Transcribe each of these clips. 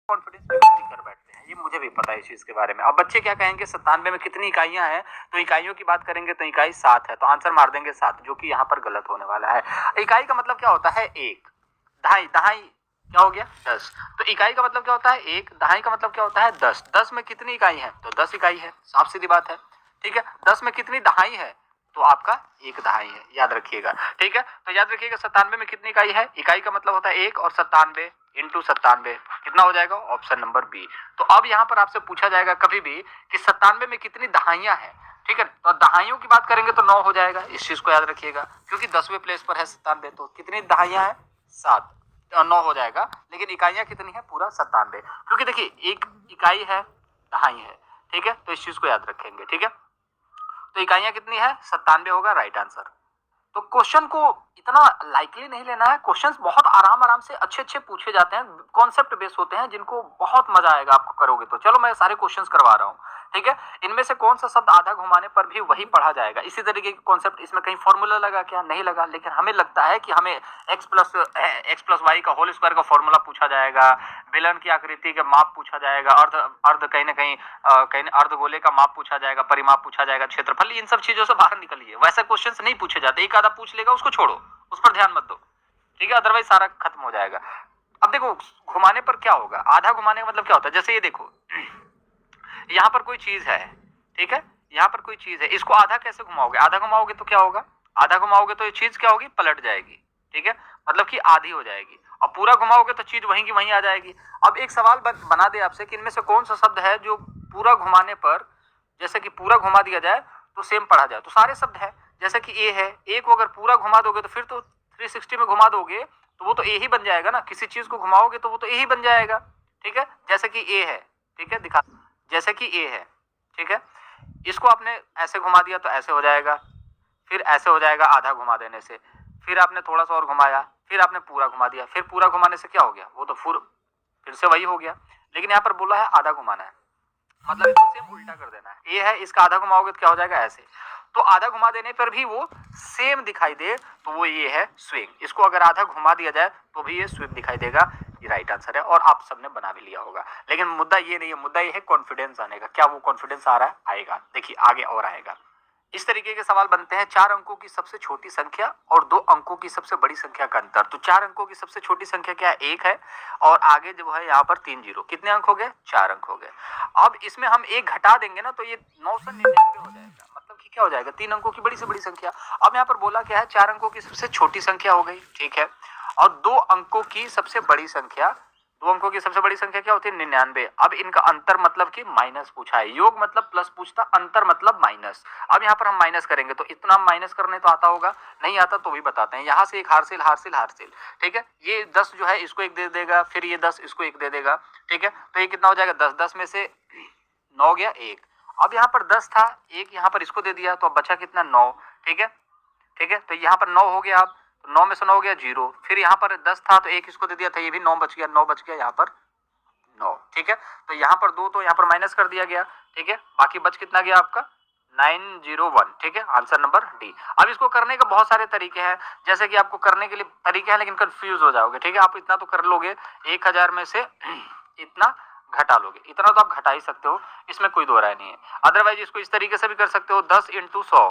Confidence में गलती कर बैठते हैं, ये मुझे भी पता है इस चीज के बारे में। अब बच्चे क्या कहेंगे 97 में कितनी इकाइयां हैं, तो इकाइयों की बात करेंगे तो इकाई 7 है, तो आंसर मार देंगे 7, जो कि यहाँ पर गलत होने वाला है। इकाई का मतलब क्या होता है? एक। दहाई, दहाई क्या हो गया? 10। तो इकाई का मतलब क्या होता है? एक। दहाई का मतलब क्या होता है? 10। 10 में कितनी इकाई है? तो 10 इकाई है, साफ सीधी बात है। ठीक है। 10 में कितनी दहाई है? तो आपका एक दहाई है, याद रखिएगा। ठीक है, तो याद रखिएगा 97 में कितनी इकाई है? इकाई का मतलब होता है एक, और 97 इंटू 97 कितना हो जाएगा? Option number B. तो अब यहाँ पर आपसे पूछा जाएगा कभी भी कि 97 में कितनी दहाइयां हैं, ठीक है, तो दहाइयों की बात करेंगे तो 9 हो जाएगा, इस चीज को याद रखिएगा, क्योंकि 10वें प्लेस पर है 97, तो कितनी दहाइयां हैं? 7, 9 हो जाएगा। लेकिन इकाइयां कितनी है? पूरा 97, क्योंकि देखिए एक इकाई है, दहाई है, ठीक है, तो इस चीज को याद रखेंगे। ठीक है, तो इकाइयां कितनी है? 97 होगा राइट आंसर। तो क्वेश्चन को इतना लाइकली नहीं लेना है, क्वेश्चंस बहुत आराम आराम से अच्छे अच्छे पूछे जाते हैं, कॉन्सेप्ट बेस्ड होते हैं, जिनको बहुत मजा आएगा आपको करोगे तो। चलो मैं सारे क्वेश्चंस करवा रहा हूँ, ठीक है। इनमें से कौन सा शब्द आधा घुमाने पर भी वही पढ़ा जाएगा? इसी तरीके की कॉन्सेप्ट, इसमें कहीं फॉर्मूला लगा क्या? नहीं लगा, लेकिन हमें लगता है कि हमें एक्स प्लस वाई का होल स्क्वायर का फॉर्मूला पूछा जाएगा, बेलन की आकृति का माप पूछा जाएगा, अर्ध अर्ध कहीं ना कहीं अर्धगोले का माप पूछा जाएगा, परिमाप पूछा जाएगा, क्षेत्रफल, इन सब चीजों से बाहर निकलिए। वैसे क्वेश्चंस नहीं पूछे जाते, एक आधा पूछ लेगा उसको छोड़ो, उस पर ध्यान मत दो, ठीक है, अदरवाइज सारा खत्म हो जाएगा। अब देखो घुमाने पर क्या होगा, आधा घुमाने का मतलब क्या होता है? जैसे ये देखो यहाँ पर कोई चीज है, ठीक है, यहाँ पर कोई चीज है, इसको आधा कैसे घुमाओगे? आधा घुमाओगे तो क्या होगा? आधा घुमाओगे तो ये चीज क्या होगी? पलट जाएगी, ठीक है, मतलब कि आधी हो जाएगी। और पूरा घुमाओगे तो चीज वहीं की वहीं आ जाएगी। अब एक सवाल बना दे आपसे कि इनमें से कौन सा शब्द है जो पूरा घुमाने पर, जैसे कि पूरा घुमा दिया जाए तो सेम पढ़ा जाए? तो सारे शब्द है, जैसे कि ए है, ए को अगर पूरा घुमा दोगे तो फिर तो 360 में घुमा दोगे तो वो तो ए ही बन जाएगा ना, किसी चीज को घुमाओगे तो वो तो ए ही बन जाएगा, ठीक है। जैसे कि ए है, ठीक है, दिखा, जैसे कि ए है, ठीक है, इसको आपने ऐसे घुमा दिया तो ऐसे हो जाएगा, फिर ऐसे हो जाएगा आधा घुमा देने से, फिर आपने थोड़ा सा और घुमाया, फिर आपने पूरा घुमा दिया, फिर पूरा घुमाने से क्या हो गया? वो तो फिर से वही हो गया। लेकिन यहाँ पर बोला है आधा घुमाना है, मतलब इसको सेम उल्टा कर देना है। ए है, इसका आधा घुमाओगे तो क्या हो जाएगा? ऐसे। तो आधा घुमा देने पर भी वो सेम दिखाई दे तो वो ये है स्विंग। इसको अगर आधा घुमा दिया जाए तो भी ये स्विंग दिखाई देगा, ये राइट आंसर है, और आप सबने बना भी लिया होगा। लेकिन मुद्दा ये नहीं है, मुद्दा ये है कॉन्फिडेंस आने का। क्या वो कॉन्फिडेंस आ रहा है? आएगा, देखिए आगे और आएगा। इस तरीके के सवाल बनते हैं, 4 अंकों की सबसे छोटी संख्या और 2 अंकों की सबसे बड़ी संख्या का अंतर। तो 4 अंकों की सबसे छोटी संख्या क्या है? 1 है, और आगे जो है यहाँ पर 3 जीरो, कितने अंक हो गए? 4 अंक हो गए। अब इसमें हम 1 घटा देंगे ना तो ये 999 हो जाएगा, मतलब कि क्या हो जाएगा? 3 अंकों की बड़ी से बड़ी संख्या। अब यहाँ पर बोला क्या है? 4 अंकों की सबसे छोटी संख्या हो गई, ठीक है, और 2 अंकों की सबसे बड़ी संख्या, 2 अंकों की सबसे बड़ी संख्या क्या होती है? 99। अब इनका अंतर मतलब कि माइनस पूछा है, योग मतलब प्लस पूछता, अंतर मतलब माइनस। अब यहाँ पर हम माइनस करेंगे तो इतना माइनस करने तो आता होगा, नहीं आता तो भी बताते हैं। यहाँ से एक हारसिल हारसिल हारसिल, ठीक है, ये 10 जो है इसको 1 दे देगा, फिर ये 10 इसको 1 दे देगा, ठीक है, तो ये कितना हो जाएगा? 10, 10 में से 9 गया 1। अब यहाँ पर 10 था, 1 यहाँ पर इसको दे दिया तो अब बचा कितना? 9, ठीक है, ठीक है, तो यहाँ पर 9 हो गया। अब 9 में से 9 हो गया 0, फिर यहाँ पर 10 था तो 1 इसको दे दिया था, ये भी 9 बच गया, 9 बच गया यहाँ पर 9, ठीक है, तो यहाँ पर 2 तो यहाँ पर माइनस कर दिया गया, ठीक है, बाकी बच कितना गया आपका? 901, ठीक है, आंसर नंबर डी। अब इसको करने के बहुत सारे तरीके हैं, जैसे कि आपको करने के लिए तरीके हैं लेकिन कंफ्यूज हो जाओगे, ठीक है, आप इतना तो कर लोगे, 1000 में से इतना घटा लोगे, इतना तो आप घटा ही सकते हो, इसमें कोई दो राय नहीं है। अदरवाइज इसको इस तरीके से भी कर सकते हो, 10 इंटू 100,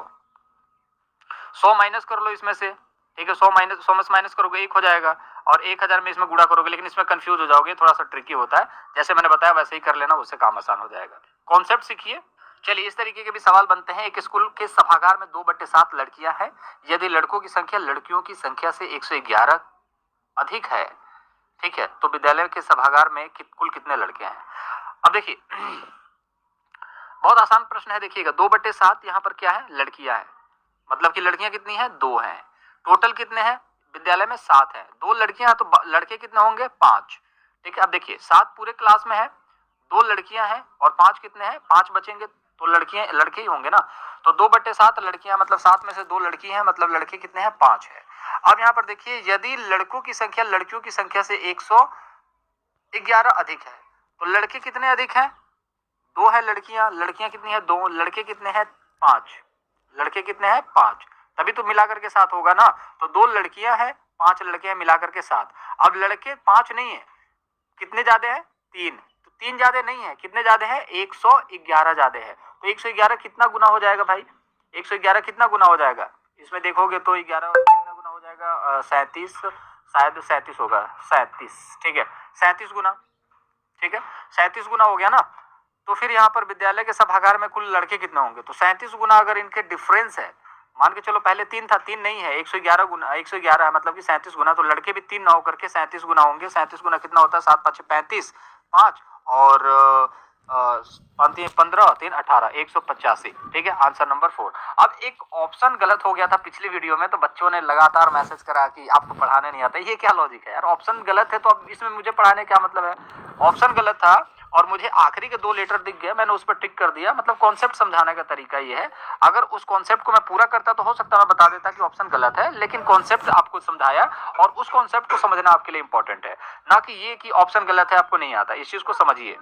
100 माइनस कर लो इसमें से, ठीक है, 100 में से माइनस करोगे 1 हो जाएगा, और 1000 में इसमें गुणा करोगे, लेकिन इसमें कंफ्यूज हो जाओगे, थोड़ा सा ट्रिकी होता है, जैसे मैंने बताया वैसे ही कर लेना, उससे काम आसान हो जाएगा। कॉन्सेप्ट सीखिए। चलिए इस तरीके के भी सवाल बनते हैं। एक स्कूल के सभागार में 2/7 लड़कियां हैं, यदि लड़कों की संख्या लड़कियों की संख्या से 111 अधिक है, ठीक है, तो विद्यालय के सभागार में कुल कितने लड़के हैं? अब देखिए बहुत आसान प्रश्न है, देखिएगा 2/7 यहाँ पर क्या है? लड़कियां हैं, मतलब कि लड़कियां कितनी हैं? 2 हैं। टोटल कितने हैं विद्यालय में? 7 है। 2 लड़कियां तो लड़के कितने होंगे? 5, ठीक है। अब देखिए 7 पूरे क्लास में है, 2 लड़कियां हैं, और 5 कितने हैं? 5 बचेंगे तो लड़कियां लड़के ही होंगे ना, तो 2/7 लड़कियां, मतलब 7 में से 2 लड़की हैं, मतलब लड़के कितने हैं? 5 है। अब यहाँ पर देखिए यदि लड़कों की संख्या लड़कियों की संख्या से 111 अधिक है, तो लड़के कितने अधिक हैं? 2 है लड़कियां, लड़कियां कितनी है? 2, लड़के कितने हैं? 5, लड़के कितने हैं? 5, तभी तो मिलाकर के 7 होगा ना, तो 2 लड़कियां हैं, 5 लड़के हैं, मिलाकर के 7। अब लड़के 5 नहीं है, कितने ज्यादा है? 3, तो 3 ज्यादा नहीं है, कितने ज्यादा है, 111 ज्यादा है। तो 111 कितना गुना हो जाएगा भाई, 111 कितना गुना हो जाएगा, इसमें देखोगे तो 11 कितना गुना हो जाएगा, 37, शायद 37 होगा, 37, ठीक है, 37 गुना, ठीक है, 37 गुना हो गया ना। तो फिर यहाँ पर विद्यालय के सभागार में कुल लड़के कितने होंगे, तो 37 गुना अगर इनके डिफरेंस है, मान के चलो पहले 3 था, 3 नहीं है, 111 गुना, 111 है, मतलब कि 37 गुना, तो लड़के भी 3 ना होकर के 37 गुना होंगे। 37 गुना कितना होता है, 7 5 35, 5 और 15 3 18, 185, ठीक है, आंसर नंबर 4। अब एक ऑप्शन गलत हो गया था पिछली वीडियो में, तो बच्चों ने लगातार मैसेज करा कि आपको पढ़ाने नहीं आता, ये क्या लॉजिक है यार, ऑप्शन गलत है तो अब इसमें मुझे पढ़ाने क्या मतलब है। ऑप्शन गलत था और मुझे आखिरी के 2 लेटर दिख गए, मैंने उस पर टिक कर दिया, मतलब कॉन्सेप्ट समझाने का तरीका ये है। अगर उस कॉन्सेप्ट को मैं पूरा करता तो हो सकता है मैं बता देता कि ऑप्शन गलत है, लेकिन कॉन्सेप्ट आपको समझाया और उस कॉन्सेप्ट को समझना आपके लिए इंपॉर्टेंट है, ना कि ये कि ऑप्शन गलत है आपको नहीं आता, इस चीज को समझिए।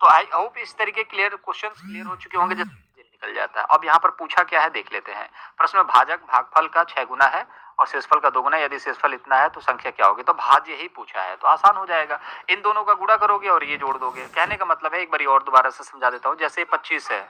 तो आई होप इस तरीके क्वेश्चंस क्लियर हो चुके होंगे, जैसे निकल जाता है। अब यहाँ पर पूछा क्या है देख लेते हैं। प्रश्न में भाजक भागफल का 6 गुना है और शेषफल का 2 गुना, यदि शेषफल इतना है तो संख्या क्या होगी, तो भाज्य ही पूछा है, तो आसान हो जाएगा, इन दोनों का गुणा करोगे और ये जोड़ दोगे। कहने का मतलब है, एक बार और दोबारा से समझा देता हूँ, जैसे 25 है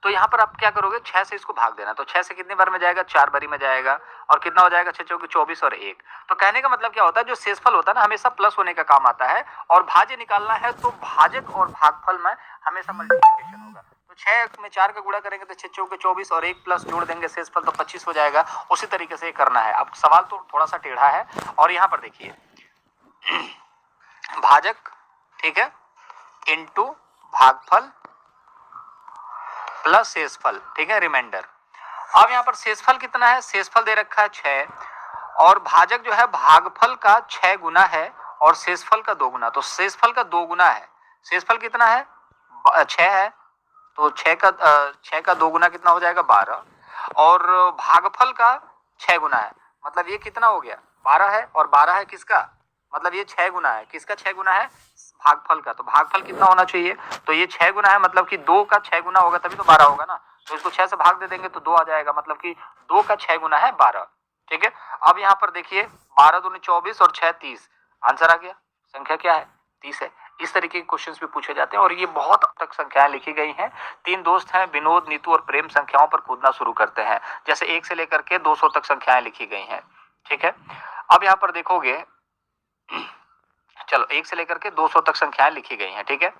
तो यहाँ पर आप क्या करोगे, 6 से इसको भाग देना, तो 6 से कितने बार में जाएगा, 4 बारी में जाएगा, और कितना हो जाएगा, 6 चौके 24 और 1। तो कहने का मतलब क्या होता है, जो शेषफल होता है ना हमेशा प्लस होने का काम आता है, और भाज्य निकालना है तो भाजक और भागफल में हमेशा मल्टीप्लिकेशन होगा। तो 6 में 4 का गुणा करेंगे तो 6 चौके 24 और 1 प्लस जोड़ देंगे शेषफल तो 25 हो जाएगा। उसी तरीके से करना है। अब सवाल तो थोड़ा सा टेढ़ा है, और यहाँ पर देखिए भाजक, ठीक है, इंटू भागफल प्लस शेषफल, ठीक है, रिमाइंडर। अब यहाँ पर शेषफल कितना है, शेषफल दे रखा है 6, और भाजक जो है भागफल का 6 गुना है और शेषफल का 2 गुना, तो शेषफल का 2 गुना है, शेषफल कितना है, 6 है, तो 6 का 2 गुना कितना हो जाएगा, 12, और भागफल का 6 गुना है, मतलब ये कितना हो गया, 12 है, और 12 है किसका, मतलब ये 6 गुना है, किसका 6 गुना है, भागफल का, तो भागफल कितना होना चाहिए, तो ये 6 गुना है, मतलब कि 2 का 6 गुना होगा तभी तो 12 होगा ना, तो इसको 6 से भाग दे देंगे तो 2 आ जाएगा, मतलब कि 2 का 6 गुना है 12, ठीक है। अब यहाँ पर देखिए 12 दूनी 24 और 6 30, आंसर आ गया, संख्या क्या है, 30 है। इस तरीके के क्वेश्चंस भी पूछे जाते हैं, और ये बहुत तक संख्याएं लिखी गई हैं। 3 दोस्त हैं, विनोद, नीतू और प्रेम संख्याओं पर कूदना शुरू करते हैं, जैसे 1 से लेकर के 200 तक संख्याएं लिखी गई हैं, ठीक है। अब यहाँ पर देखोगे, चलो 1 से लेकर के 200 तक संख्याएं लिखी गई हैं, ठीक है।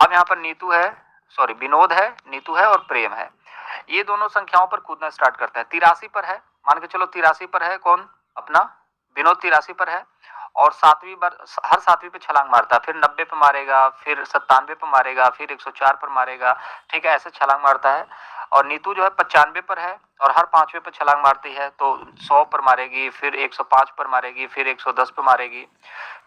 अब यहाँ पर नीतू है, सॉरी विनोद है, नीतू है और प्रेम है, ये दोनों संख्याओं पर कूदना स्टार्ट करते हैं। 83 पर है, मान के चलो 83 पर है कौन, अपना विनोद 83 पर है, और 7वीं बार हर 7वीं पे छलांग मारता है, फिर 90 पे मारेगा, फिर 97 पे मारेगा, फिर 104 पर मारेगा, ठीक है, ऐसे छलांग मारता है। और नीतू जो है 95 पर है और हर 5वें पे छलांग मारती है, तो 100 पर मारेगी, फिर 105 पर मारेगी, फिर 110 पर मारेगी,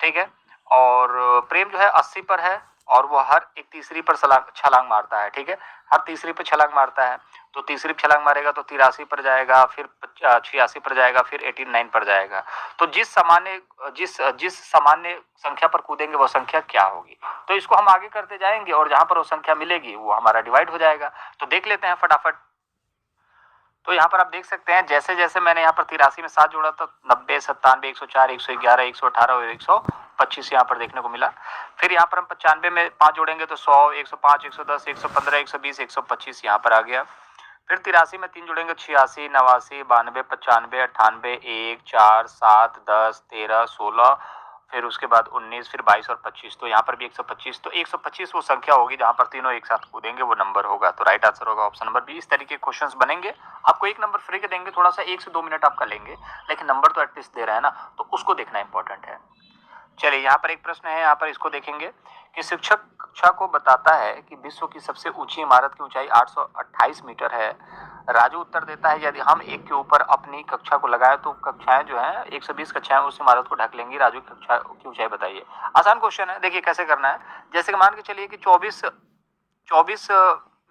ठीक है। और प्रेम जो है 80 पर है और वो हर एक तीसरी पर छलांग मारता है, ठीक है, हर तीसरी पर छलांग मारता है, तो तीसरी पर छलांग मारेगा तो 83 पर जाएगा, फिर 86 पर जाएगा, फिर 89 पर जाएगा। तो जिस सामान्य संख्या पर कूदेंगे वो संख्या क्या होगी, तो इसको हम आगे करते जाएंगे और जहां पर वो संख्या मिलेगी वो हमारा डिवाइड हो जाएगा। तो देख लेते हैं फटाफट। तो यहाँ पर आप देख सकते हैं, जैसे जैसे मैंने यहाँ पर 83 में 7 जोड़ा तो 90, 97, 104, 111, 118 और 125 यहाँ पर देखने को मिला। फिर यहाँ पर हम 95 में 5 जोड़ेंगे तो 100, 105, 110, 115, 120, 125 यहाँ पर आ गया। फिर 83 में 3 जोड़ेंगे 86, 89, 92, 95, 98, 1, 4, 7, 10, 13, 16, फिर उसके बाद 19, फिर 22 और 25, तो यहाँ पर भी 125, तो 125 वो संख्या होगी जहाँ पर तीनों एक साथ कूदेंगे वो नंबर होगा। तो राइट आंसर होगा ऑप्शन नंबर बी। इस तरीके के क्वेश्चंस बनेंगे, आपको 1 नंबर फ्री के देंगे, थोड़ा सा 1 से 2 मिनट आपका लेंगे, लेकिन नंबर तो एटलीस्ट दे रहे हैं ना, तो उसको देखना इंपॉर्टेंट है। चलिए यहाँ पर एक प्रश्न है, यहाँ पर इसको देखेंगे कि शिक्षक कक्षा को बताता है कि विश्व की सबसे ऊंची इमारत की ऊंचाई 828 मीटर है। राजू उत्तर देता है यदि हम एक के ऊपर अपनी कक्षा को लगाए तो कक्षाएं जो है 120 कक्षाएं उस इमारत को ढक लेंगी। राजू की कक्षा की ऊंचाई बताइए। आसान क्वेश्चन है, देखिए कैसे करना है। जैसे कि मान के चलिए कि 24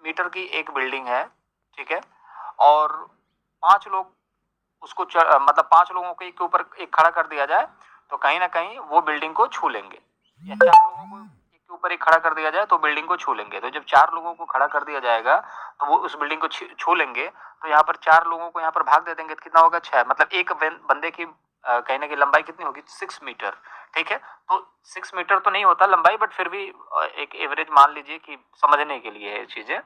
मीटर की एक बिल्डिंग है, ठीक है, और 5 लोग उसको मतलब 5 लोगों को एक के ऊपर एक खड़ा कर दिया जाए तो कहीं ना कहीं वो बिल्डिंग को छू लेंगे, या 4 लोगों को एक के ऊपर एक खड़ा कर दिया जाए तो बिल्डिंग को छू लेंगे। तो जब 4 लोगों को खड़ा कर दिया जाएगा तो वो उस बिल्डिंग को छू लेंगे, तो यहाँ पर 4 लोगों को यहाँ पर भाग दे देंगे तो कितना होगा 6, मतलब एक बंदे की कहीं ना कहीं लंबाई कितनी होगी, 6 मीटर, ठीक है। तो 6 मीटर तो नहीं होता लंबाई, बट फिर भी एक एवरेज मान लीजिए कि समझने के लिए है चीजें।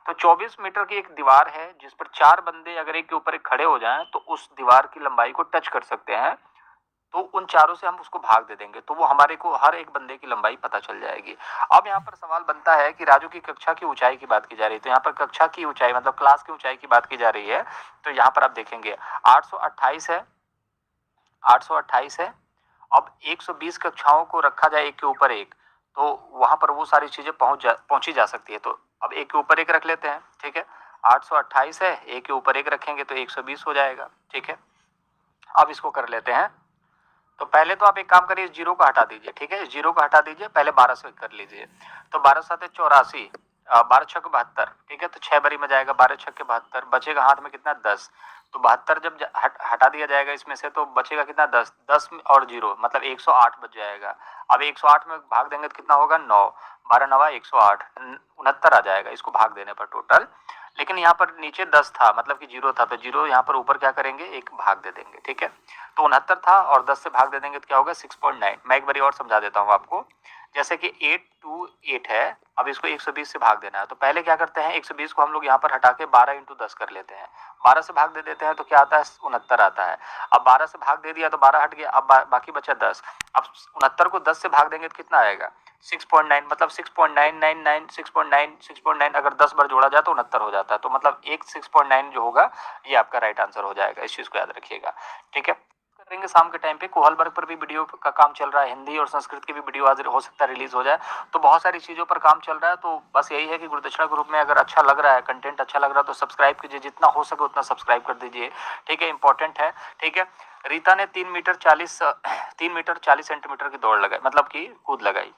तो 24 मीटर की एक दीवार है जिस पर 4 बंदे अगर एक के ऊपर एक खड़े हो जाएं तो उस दीवार की लंबाई को टच कर सकते हैं। तो उन चारों से हम उसको भाग दे देंगे तो वो हमारे को हर एक बंदे की लंबाई पता चल जाएगी। अब यहाँ पर सवाल बनता है कि राजू की कक्षा की ऊंचाई की बात की जा रही है, तो यहाँ पर कक्षा की ऊंचाई मतलब क्लास की ऊंचाई की बात की जा रही है। तो यहाँ पर आप देखेंगे 828 है, 828 है। अब 120 कक्षाओं को रखा जाए एक के ऊपर एक, तो वहां पर वो सारी चीजें पहुंची जा सकती है। तो अब एक के ऊपर एक रख लेते हैं, ठीक है। 828 है, एक के ऊपर एक रखेंगे तो 120 हो जाएगा, ठीक है। अब इसको कर लेते हैं। तो पहले तो आप एक काम करिए, जीरो को हटा दीजिए, ठीक है, जीरो को हटा दीजिए, पहले 12 से कर लीजिए। तो 12 7 84, 12 6 72, ठीक है। तो 6 बारी में जाएगा, 12 6 72, बचेगा हाथ में कितना 10। तो 72 जब हटा दिया जाएगा इसमें से तो बचेगा कितना 10, 10 और जीरो मतलब 108 बच जाएगा। अब 108 में भाग देंगे तो कितना होगा 9, 12 9 108, 69 आ जाएगा इसको भाग देने पर टोटल। लेकिन यहाँ पर नीचे 10 था मतलब कि जीरो था, तो जीरो यहाँ पर ऊपर क्या करेंगे, एक भाग दे देंगे, ठीक है। तो 69 था और 10 से भाग दे देंगे तो क्या होगा 6.9। मैं एक बारी और समझा देता हूँ आपको। जैसे कि 828 है, अब इसको 120 से भाग देना है। तो पहले क्या करते हैं, 120 को हम लोग यहाँ पर हटा के 12 इंटू 10 कर लेते हैं। 12 से भाग दे देते हैं तो क्या आता है 69 आता है। अब 12 से भाग दे दिया तो 12 हट गया, अब बाकी बचा 10। अब 69 को 10 से भाग देंगे तो कितना आएगा 6.9, मतलब 6.999 6.9 6.9 अगर 10 बार जोड़ा जाए तो 69 हो जाता है। तो मतलब एक 6.9 जो होगा ये आपका राइट आंसर हो जाएगा, इस चीज को याद रखिएगा, ठीक है। करेंगे शाम के टाइम पे, कोहलबर्ग पर भी वीडियो का काम चल रहा है, हिंदी और संस्कृत की भी वीडियो आज हो सकता है रिलीज हो जाए। तो बहुत सारी चीजों पर काम चल रहा है। तो बस यही है कि गुरुदक्षिणा ग्रुप में अगर अच्छा लग रहा है, कंटेंट अच्छा लग रहा है तो सब्सक्राइब कीजिए, जितना हो सके उतना सब्सक्राइब कर दीजिए, ठीक है, इंपॉर्टेंट है, ठीक है। रीता ने 3 मीटर 40 सेंटीमीटर की दौड़ लगाई, मतलब की कूद लगाई,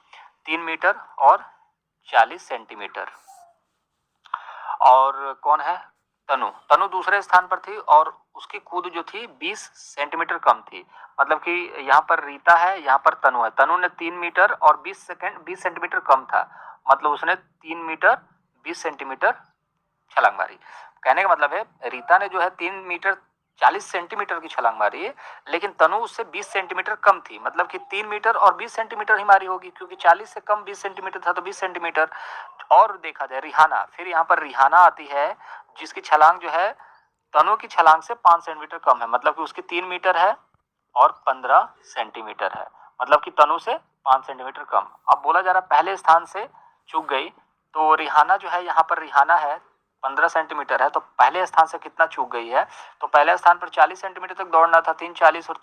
3 मीटर और 40 सेंटीमीटर। और कौन है, तनु, तनु दूसरे स्थान पर थी और उसकी कूद जो थी 20 सेंटीमीटर कम थी। मतलब कि यहाँ पर रीता है, यहाँ पर तनु है। तनु ने 3 मीटर और 20 सेंटीमीटर कम था, मतलब उसने 3 मीटर 20 सेंटीमीटर छलांग मारी। कहने का मतलब है रीता ने जो है 3 मीटर 40 सेंटीमीटर की छलांग मारी है, लेकिन तनु उससे 20 सेंटीमीटर कम थी, मतलब कि 3 मीटर और 20 सेंटीमीटर ही मारी होगी, क्योंकि 40 से कम 20 सेंटीमीटर था तो 20 सेंटीमीटर। और देखा जाए रिहाना, फिर यहाँ पर रिहाना आती है जिसकी छलांग जो है तनु की छलांग से 5 सेंटीमीटर कम है, मतलब कि उसकी 3 मीटर है और 15 सेंटीमीटर है, मतलब कि तनु से 5 सेंटीमीटर कम। अब बोला जा रहा पहले स्थान से चूक गई, तो रिहाना जो है यहाँ पर रिहाना है 15 सेंटीमीटर है, तो पहले स्थान से कितना चूक गई है। तो पहले स्थान पर 40 सेंटीमीटर तक दौड़ना था, 3 40 और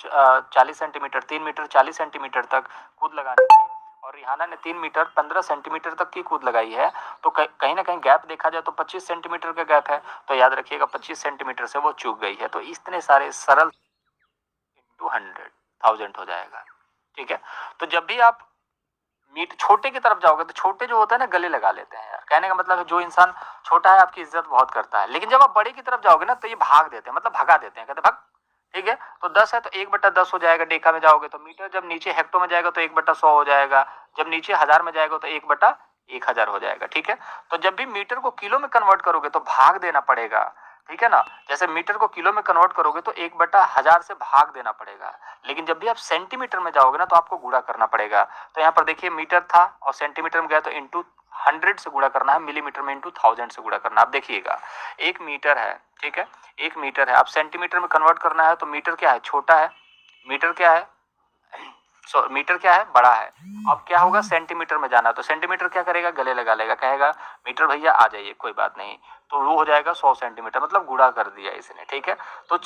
40 सेंटीमीटर, 3 मीटर 40 सेंटीमीटर तक कूद लगानी थी, और रिहाना ने 3 मीटर 15 सेंटीमीटर तक की कूद लगाई है। तो कहीं ना कहीं गैप देखा जाए तो 25 सेंटीमीटर का गैप है, तो याद रखिएगा 25 सेंटीमीटर से वो चूक गई है। तो इतने सारे सरल इंटू 100,000 हो जाएगा, ठीक है। तो जब भी आप मीट छोटे की तरफ जाओगे तो छोटे जो होता है ना गले लगा लेते हैं यार, कहने का मतलब है जो इंसान छोटा है आपकी इज्जत बहुत करता है, लेकिन जब आप बड़े की तरफ जाओगे ना तो ये भाग देते हैं, मतलब भगा देते हैं, कहते भाग, ठीक है। तो 10 है तो 1/10 हो जाएगा, डेका में जाओगे तो मीटर, जब नीचे हेक्टो में जाएगा तो 1/100 हो जाएगा, जब नीचे हजार में जाएगा तो 1/1000 हो जाएगा, ठीक है। तो जब भी मीटर को किलो में कन्वर्ट करोगे तो भाग देना पड़ेगा, ठीक है ना। जैसे मीटर को किलो में कन्वर्ट करोगे तो 1/1000 से भाग देना पड़ेगा, लेकिन जब भी आप सेंटीमीटर में जाओगे ना तो आपको गुणा करना पड़ेगा। तो यहाँ पर देखिए मीटर था और सेंटीमीटर में गया तो इंटू 100 से गुणा करना है, मिलीमीटर में इंटू 1000 से गुणा करना है। आप देखिएगा 1 मीटर है, ठीक है, 1 मीटर है, अब सेंटीमीटर में कन्वर्ट करना है तो मीटर क्या है छोटा है, मीटर क्या है मीटर क्या है बड़ा है। अब क्या होगा सेंटीमीटर में जाना, तो सेंटीमीटर क्या करेगा गले लगा लेगा, कहेगा मीटर भैया आ जाइए कोई बात नहीं, तो वो हो जाएगा 100 सेंटीमीटर, मतलब गुणा कर दिया इसने, ठीक है। तो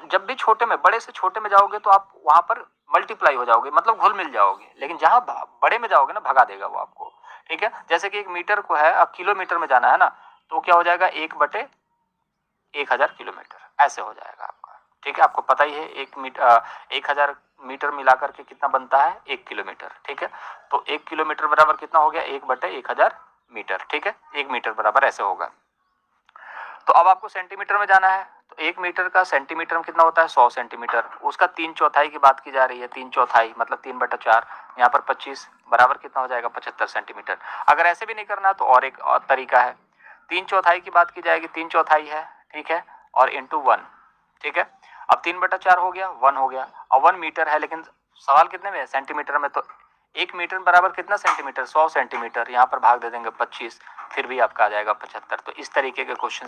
जब भी छोटे में बड़े से छोटे में जाओगे तो आप वहां पर मल्टीप्लाई हो जाओगे, मतलब घुल मिल जाओगे, लेकिन जहां बड़े में जाओगे ना भगा देगा वो आपको, ठीक है। जैसे कि 1 मीटर को है अब किलोमीटर में जाना है ना, तो क्या हो जाएगा 1/1000 किलोमीटर ऐसे हो जाएगा आपका, ठीक है। आपको पता ही है 1000 मीटर मिलाकर के कितना बनता है 1 किलोमीटर, ठीक है। तो 1 किलोमीटर बराबर कितना हो गया 1/1000 मीटर, ठीक है, 1 मीटर बराबर ऐसे होगा। तो अब आपको सेंटीमीटर में जाना है, तो 1 मीटर का सेंटीमीटर में कितना होता है 100 सेंटीमीटर, उसका 3/4 की बात की जा रही है, 3/4 मतलब 3/4, यहाँ पर 25 बराबर कितना हो जाएगा 75 सेंटीमीटर। अगर ऐसे भी नहीं करना तो और एक और तरीका है, 3/4 की बात की जाएगी, 3/4 है, ठीक है, और इंटू 1, ठीक है। अब 3/4 हो गया, 1 हो गया। और 1 मीटर है, लेकिन सवाल कितने में है, सेंटीमीटर में, तो 1 मीटर बराबर कितना सेंटीमीटर, 100 सेंटीमीटर। यहाँ पर भाग दे देंगे 25, फिर भी आपका आ जाएगा 75। तो इस तरीके के क्वेश्चन